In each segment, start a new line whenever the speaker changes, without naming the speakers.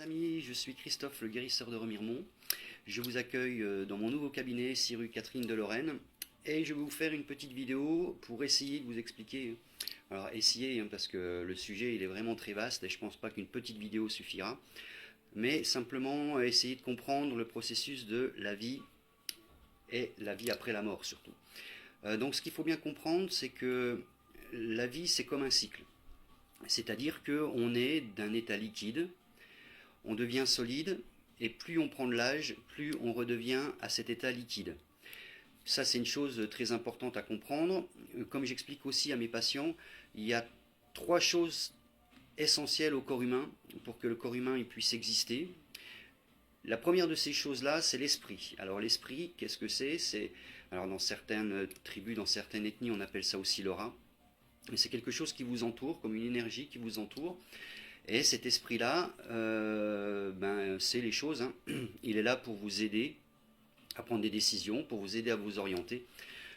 Amis, je suis Christophe, le guérisseur de Remiremont. Je vous accueille dans mon nouveau cabinet, 6 rue Catherine de Lorraine. Et je vais vous faire une petite vidéo pour essayer de vous expliquer. Alors essayer, parce que le sujet il est vraiment très vaste et je pense pas qu'une petite vidéo suffira. Mais simplement essayer de comprendre le processus de la vie et la vie après la mort surtout. Donc ce qu'il faut bien comprendre, c'est que la vie c'est comme un cycle. C'est-à-dire qu'on est d'un état liquide, on devient solide, et plus on prend de l'âge, plus on redevient à cet état liquide. Ça, c'est une chose très importante à comprendre. Comme j'explique aussi à mes patients, il y a 3 choses essentielles au corps humain pour que le corps humain il puisse exister. La première de ces choses-là, c'est l'esprit. Alors l'esprit, qu'est-ce que c'est? Alors dans certaines tribus, dans certaines ethnies, on appelle ça aussi l'aura. Mais c'est quelque chose qui vous entoure, comme une énergie qui vous entoure. Et cet esprit-là, c'est les choses. Il est là pour vous aider à prendre des décisions, pour vous aider à vous orienter.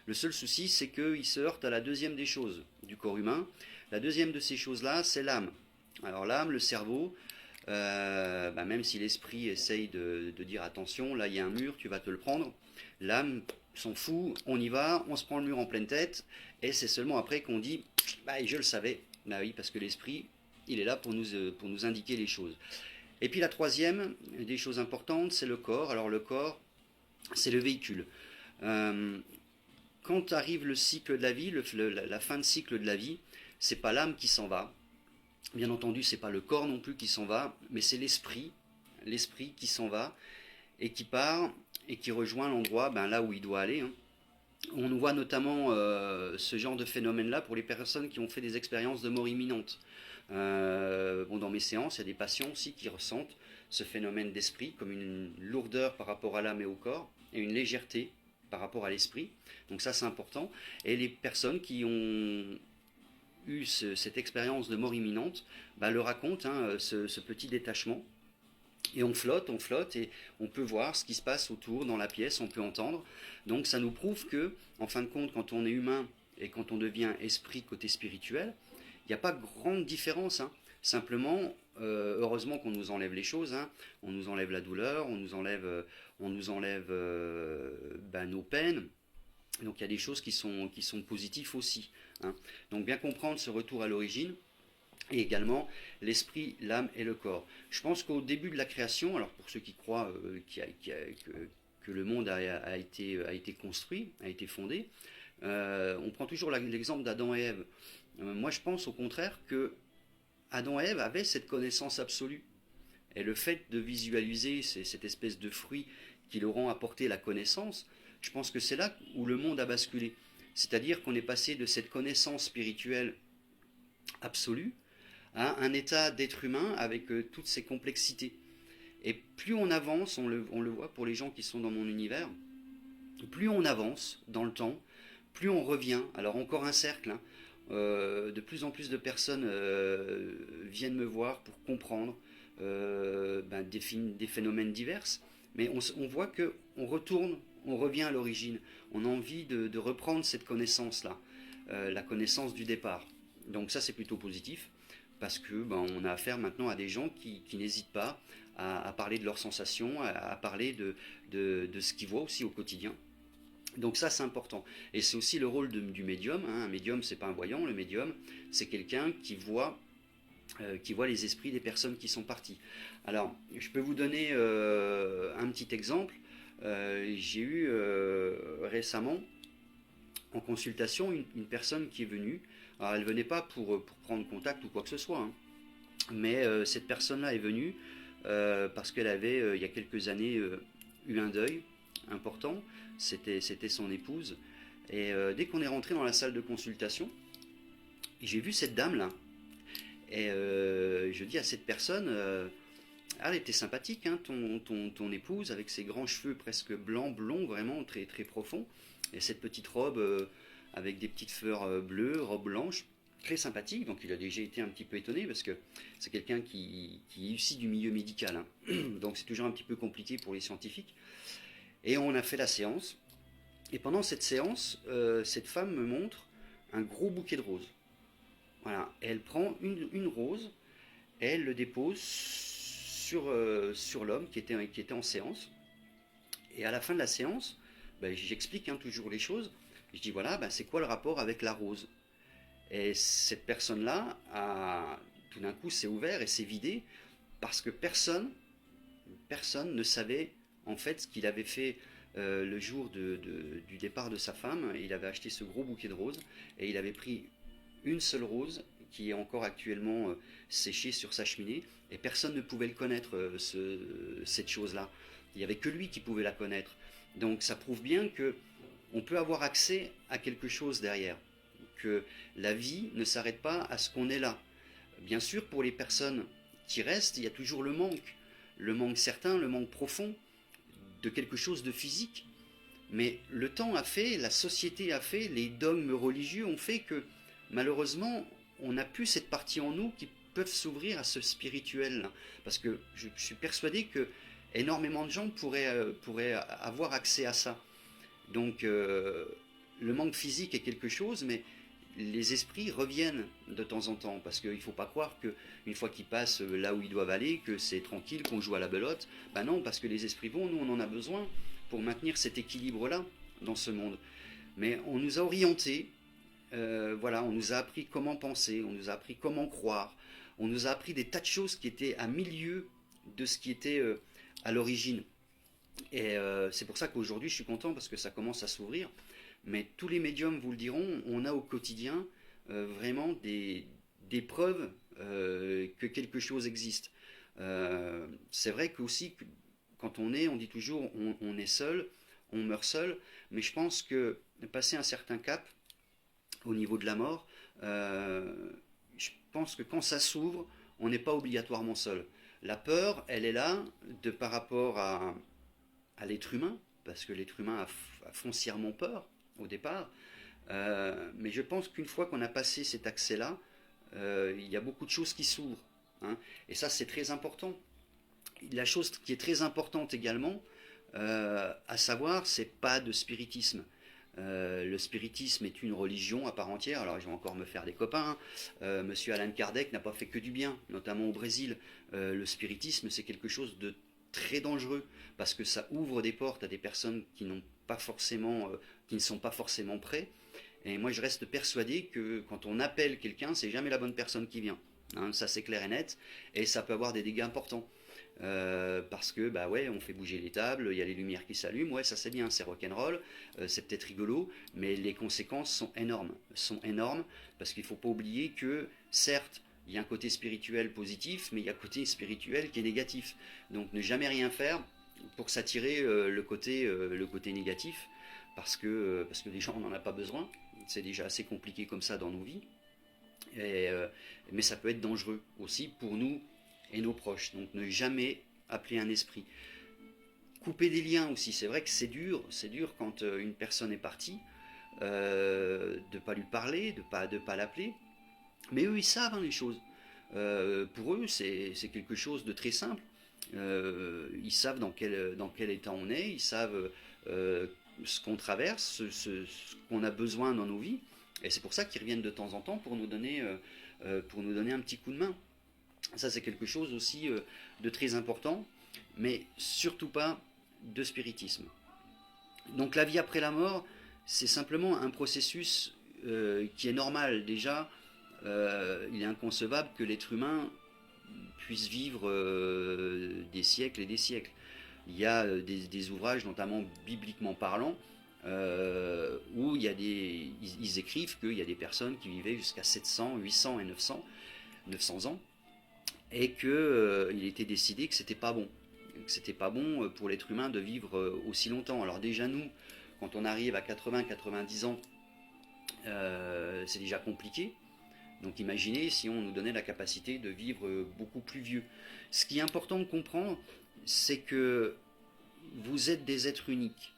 Le seul souci, c'est qu'il se heurte à la deuxième des choses du corps humain. La deuxième de ces choses-là, c'est l'âme. Alors l'âme, le cerveau, même si l'esprit essaye de dire attention, là il y a un mur, tu vas te le prendre. L'âme s'en fout, on y va, on se prend le mur en pleine tête, et c'est seulement après qu'on dit je le savais. Bah oui, parce que l'esprit, il est là pour nous indiquer les choses. Et puis la troisième des choses importantes, c'est le corps. Alors le corps, c'est le véhicule. Quand arrive le cycle de la vie, la fin de cycle de la vie, c'est pas l'âme qui s'en va. Bien entendu, c'est pas le corps non plus qui s'en va, mais c'est l'esprit qui s'en va et qui part et qui rejoint l'endroit là où il doit aller. On voit notamment ce genre de phénomène-là pour les personnes qui ont fait des expériences de mort imminente. Dans mes séances, il y a des patients aussi qui ressentent ce phénomène d'esprit comme une lourdeur par rapport à l'âme et au corps et une légèreté par rapport à l'esprit. Donc ça, c'est important. Et les personnes qui ont eu cette expérience de mort imminente le racontent, ce petit détachement. Et on flotte, et on peut voir ce qui se passe autour dans la pièce, on peut entendre. Donc ça nous prouve que, en fin de compte, quand on est humain et quand on devient esprit côté spirituel, il n'y a pas grande différence. Simplement, heureusement qu'on nous enlève les choses. On nous enlève la douleur, on nous enlève nos peines. Donc il y a des choses qui sont positives aussi. Donc bien comprendre ce retour à l'origine. Et également l'esprit, l'âme et le corps. Je pense qu'au début de la création, alors pour ceux qui croient que le monde a été construit, a été fondé, on prend toujours l'exemple d'Adam et Ève. Moi je pense au contraire que Adam et Ève avaient cette connaissance absolue. Et le fait de visualiser cette espèce de fruit qui leur ont apporté la connaissance, je pense que c'est là où le monde a basculé. C'est-à-dire qu'on est passé de cette connaissance spirituelle absolue à un état d'être humain avec toutes ses complexités. Et plus on avance, on le voit pour les gens qui sont dans mon univers, plus on avance dans le temps, plus on revient. Alors encore un cercle, de plus en plus de personnes viennent me voir pour comprendre des phénomènes divers, mais on voit qu'on retourne, on revient à l'origine. On a envie de reprendre cette connaissance-là, la connaissance du départ. Donc ça c'est plutôt positif. Parce que on a affaire maintenant à des gens qui n'hésitent pas à parler de leurs sensations, à parler de ce qu'ils voient aussi au quotidien. Donc ça c'est important. Et c'est aussi le rôle du médium. Un médium c'est pas un voyant, le médium c'est quelqu'un qui voit les esprits des personnes qui sont parties. Alors je peux vous donner un petit exemple. J'ai eu récemment en consultation une personne qui est venue. Alors, elle ne venait pas pour prendre contact ou quoi que ce soit, mais cette personne-là est venue parce qu'elle avait, il y a quelques années, eu un deuil important. C'était son épouse. Et dès qu'on est rentré dans la salle de consultation, j'ai vu cette dame-là. Et je dis à cette personne, elle était sympathique, ton épouse, avec ses grands cheveux presque blancs, blonds, vraiment très, très profonds. Et cette petite robe avec des petites fleurs bleues, robe blanche, très sympathique. Donc il a déjà été un petit peu étonné parce que c'est quelqu'un qui est issu du milieu médical. Donc c'est toujours un petit peu compliqué pour les scientifiques. Et on a fait la séance. Et pendant cette séance, cette femme me montre un gros bouquet de roses. Voilà. Et elle prend une rose et elle le dépose sur l'homme qui était en séance. Et à la fin de la séance, ben, j'explique toujours les choses. Je dis voilà, ben, c'est quoi le rapport avec la rose? Et cette personne-là, tout d'un coup, s'est ouvert et s'est vidé parce que personne ne savait en fait ce qu'il avait fait le jour du départ de sa femme. Il avait acheté ce gros bouquet de roses et il avait pris une seule rose qui est encore actuellement séchée sur sa cheminée et personne ne pouvait le connaître, cette chose-là. Il n'y avait que lui qui pouvait la connaître. Donc ça prouve bien que on peut avoir accès à quelque chose derrière, que la vie ne s'arrête pas à ce qu'on est là. Bien sûr, pour les personnes qui restent, il y a toujours le manque certain, le manque profond de quelque chose de physique. Mais le temps a fait, la société a fait, les dogmes religieux ont fait que malheureusement, on n'a plus cette partie en nous qui peuvent s'ouvrir à ce spirituel. Parce que je suis persuadé que énormément de gens pourraient avoir accès à ça. Donc le manque physique est quelque chose, mais les esprits reviennent de temps en temps, parce qu'il ne faut pas croire qu'une fois qu'ils passent là où ils doivent aller, que c'est tranquille, qu'on joue à la belote. Ben non, parce que les esprits vont, nous on en a besoin pour maintenir cet équilibre-là dans ce monde. Mais on nous a orientés, voilà, on nous a appris comment penser, on nous a appris comment croire, on nous a appris des tas de choses qui étaient à milieu de ce qui était à l'origine. Et c'est pour ça qu'aujourd'hui je suis content parce que ça commence à s'ouvrir. Mais tous les médiums vous le diront, on a au quotidien vraiment des preuves que quelque chose existe. C'est vrai qu'aussi, quand on dit toujours on est seul, on meurt seul, mais je pense que passer un certain cap au niveau de la mort, je pense que quand ça s'ouvre, on n'est pas obligatoirement seul. La peur, elle est là par rapport à l'être humain, parce que l'être humain a foncièrement peur au départ. Mais je pense qu'une fois qu'on a passé cet accès-là, il y a beaucoup de choses qui s'ouvrent. Hein, et ça, c'est très important. La chose qui est très importante également, à savoir, c'est pas de spiritisme. Le spiritisme est une religion à part entière. Alors, je vais encore me faire des copains. Monsieur Allan Kardec n'a pas fait que du bien, notamment au Brésil. Le spiritisme, c'est quelque chose de très dangereux parce que ça ouvre des portes à des personnes qui n'ont pas forcément, qui ne sont pas forcément prêts. Et moi, je reste persuadé que quand on appelle quelqu'un, c'est jamais la bonne personne qui vient. Hein, ça, c'est clair et net. Et ça peut avoir des dégâts importants. Parce que bah ouais, on fait bouger les tables, il y a les lumières qui s'allument, ouais ça c'est bien, c'est rock'n'roll, c'est peut-être rigolo, mais les conséquences sont énormes, parce qu'il ne faut pas oublier que certes il y a un côté spirituel positif, mais il y a un côté spirituel qui est négatif. Donc ne jamais rien faire pour s'attirer le côté négatif, parce que les gens n'en ont pas besoin, c'est déjà assez compliqué comme ça dans nos vies, mais ça peut être dangereux aussi pour nous et nos proches. Donc ne jamais appeler un esprit. Couper des liens aussi, c'est vrai que c'est dur quand une personne est partie, de ne pas lui parler, de pas l'appeler. Mais eux, ils savent les choses. Pour eux, c'est quelque chose de très simple. Ils savent dans quel état on est, ils savent ce qu'on traverse, ce qu'on a besoin dans nos vies. Et c'est pour ça qu'ils reviennent de temps en temps pour nous donner un petit coup de main. Ça, c'est quelque chose aussi de très important, mais surtout pas de spiritisme. Donc la vie après la mort, c'est simplement un processus qui est normal. Déjà, il est inconcevable que l'être humain puisse vivre des siècles et des siècles. Il y a des ouvrages, notamment bibliquement parlant, où ils écrivent qu'il y a des personnes qui vivaient jusqu'à 700, 800 et 900 ans, et qu'il était décidé que c'était pas bon. Que c'était pas bon pour l'être humain de vivre aussi longtemps. Alors déjà nous, quand on arrive à 80-90 ans, c'est déjà compliqué. Donc imaginez si on nous donnait la capacité de vivre beaucoup plus vieux. Ce qui est important de comprendre, c'est que vous êtes des êtres uniques.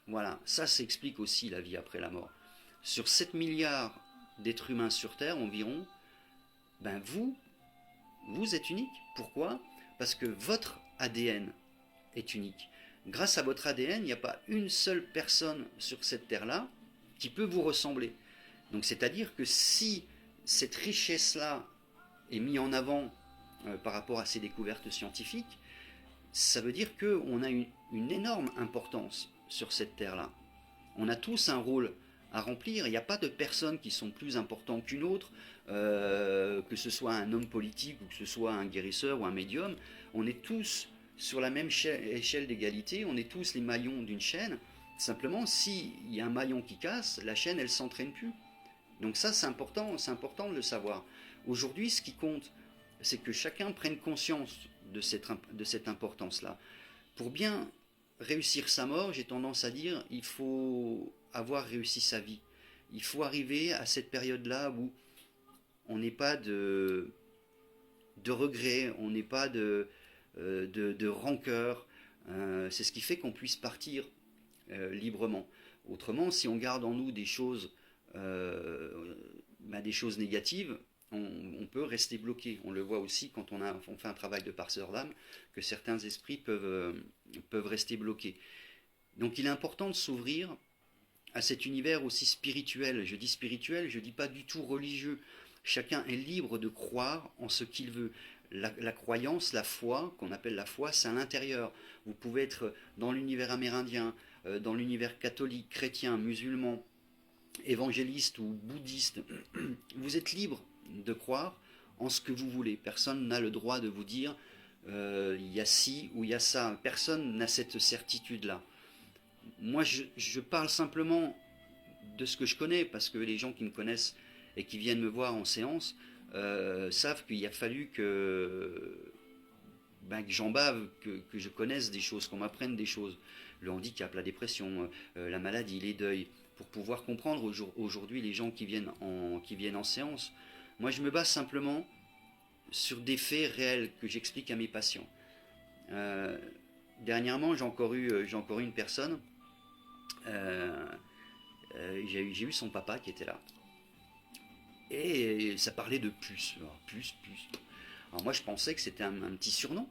Voilà, ça s'explique aussi la vie après la mort. Sur 7 milliards d'êtres humains sur Terre environ, ben vous êtes unique. Pourquoi? Parce que votre ADN est unique. Grâce à votre ADN, il n'y a pas une seule personne sur cette terre-là qui peut vous ressembler. Donc c'est-à-dire que si cette richesse-là est mise en avant par rapport à ces découvertes scientifiques, ça veut dire qu'on a une énorme importance sur cette terre-là. On a tous un rôle à remplir, il n'y a pas de personnes qui sont plus importantes qu'une autre, que ce soit un homme politique ou que ce soit un guérisseur ou un médium, on est tous sur la même échelle d'égalité, on est tous les maillons d'une chaîne, simplement s'il y a un maillon qui casse, la chaîne elle s'entraîne plus. Donc ça c'est important de le savoir. Aujourd'hui ce qui compte, c'est que chacun prenne conscience de cette importance-là. Pour bien réussir sa mort, j'ai tendance à dire, il faut avoir réussi sa vie. Il faut arriver à cette période-là où on n'est pas de regrets, on n'est pas de rancœur. C'est ce qui fait qu'on puisse partir librement. Autrement, si on garde en nous des choses négatives, on peut rester bloqué. On le voit aussi quand on fait un travail de passeur d'âme, que certains esprits peuvent rester bloqués. Donc il est important de s'ouvrir à cet univers aussi spirituel. Je dis spirituel, je ne dis pas du tout religieux. Chacun est libre de croire en ce qu'il veut. La croyance, la foi, qu'on appelle la foi, c'est à l'intérieur. Vous pouvez être dans l'univers amérindien, dans l'univers catholique, chrétien, musulman, évangéliste ou bouddhiste. Vous êtes libre de croire en ce que vous voulez. Personne n'a le droit de vous dire il y a ci ou il y a ça. Personne n'a cette certitude-là. Moi, je parle simplement de ce que je connais, parce que les gens qui me connaissent et qui viennent me voir en séance savent qu'il a fallu que j'en bave, que je connaisse des choses, qu'on m'apprenne des choses. Le handicap, la dépression, la maladie, les deuils, pour pouvoir comprendre aujourd'hui les gens qui viennent en séance. Moi, je me base simplement sur des faits réels que j'explique à mes patients. Dernièrement, j'ai encore eu une personne. J'ai eu son papa qui était là. Et ça parlait de puce. Alors, puce. Alors moi, je pensais que c'était un petit surnom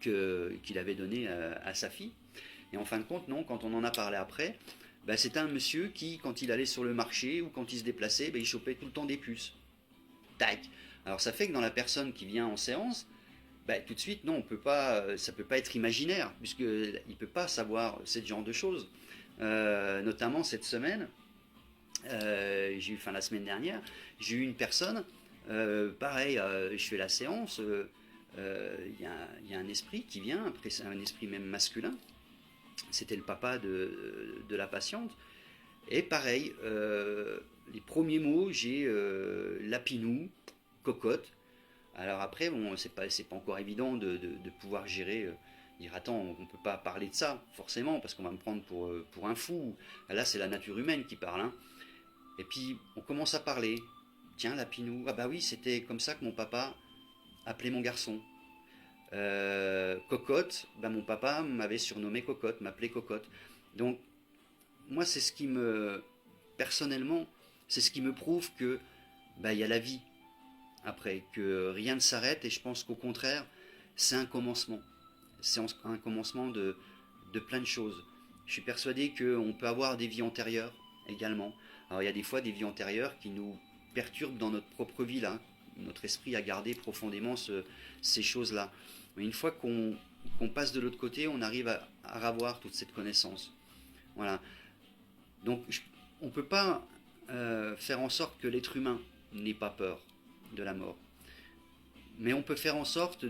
qu'il avait donné à sa fille. Et en fin de compte, non, quand on en a parlé après, c'était un monsieur qui, quand il allait sur le marché ou quand il se déplaçait, il chopait tout le temps des puces. Tac. Alors ça fait que dans la personne qui vient en séance, tout de suite, non, ça peut pas être imaginaire, puisqu'il ne peut pas savoir ce genre de choses. Notamment cette semaine, la semaine dernière, j'ai eu une personne, pareil, je fais la séance, il y a un esprit qui vient, après c'est un esprit même masculin, c'était le papa de la patiente, et pareil, les premiers mots, j'ai lapinou, cocotte. Alors après, bon, c'est pas encore évident de pouvoir gérer, dire attends, on ne peut pas parler de ça, forcément, parce qu'on va me prendre pour un fou. Là, c'est la nature humaine qui parle. Hein. Et puis, on commence à parler. Tiens, lapinou, ah bah oui, c'était comme ça que mon papa appelait mon garçon. Cocotte, mon papa m'avait surnommé Cocotte, m'appelait Cocotte. Donc, moi, c'est ce qui personnellement, c'est ce qui me prouve que il y a la vie après, que rien ne s'arrête, et je pense qu'au contraire, c'est un commencement. C'est un commencement de plein de choses. Je suis persuadé qu'on peut avoir des vies antérieures également. Alors il y a des fois des vies antérieures qui nous perturbent dans notre propre vie là. Notre esprit a gardé profondément ces choses-là. Mais une fois qu'on passe de l'autre côté, on arrive à avoir toute cette connaissance. Voilà. Donc on ne peut pas faire en sorte que l'être humain n'ait pas peur de la mort. Mais on peut faire en sorte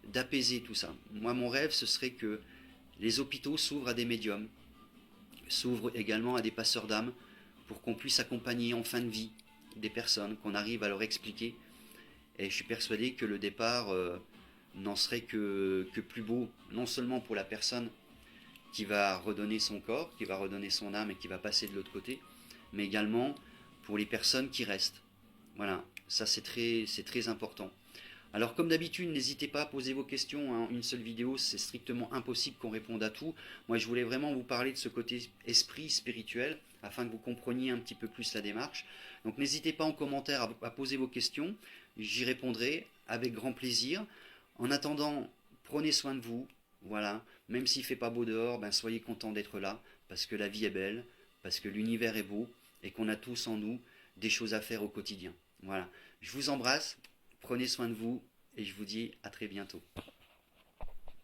d'apaiser tout ça. Moi, mon rêve, ce serait que les hôpitaux s'ouvrent à des médiums, s'ouvrent également à des passeurs d'âme, pour qu'on puisse accompagner en fin de vie des personnes, qu'on arrive à leur expliquer. Et je suis persuadé que le départ n'en serait que plus beau, non seulement pour la personne qui va redonner son corps, qui va redonner son âme et qui va passer de l'autre côté, mais également pour les personnes qui restent. Voilà, ça c'est très important. Alors comme d'habitude, n'hésitez pas à poser vos questions. Hein. Une seule vidéo, c'est strictement impossible qu'on réponde à tout. Moi, je voulais vraiment vous parler de ce côté esprit spirituel, afin que vous compreniez un petit peu plus la démarche. Donc n'hésitez pas en commentaire à poser vos questions. J'y répondrai avec grand plaisir. En attendant, prenez soin de vous. Voilà, même s'il ne fait pas beau dehors, soyez contents d'être là, parce que la vie est belle, parce que l'univers est beau, et qu'on a tous en nous des choses à faire au quotidien. Voilà, je vous embrasse, prenez soin de vous, et je vous dis à très bientôt.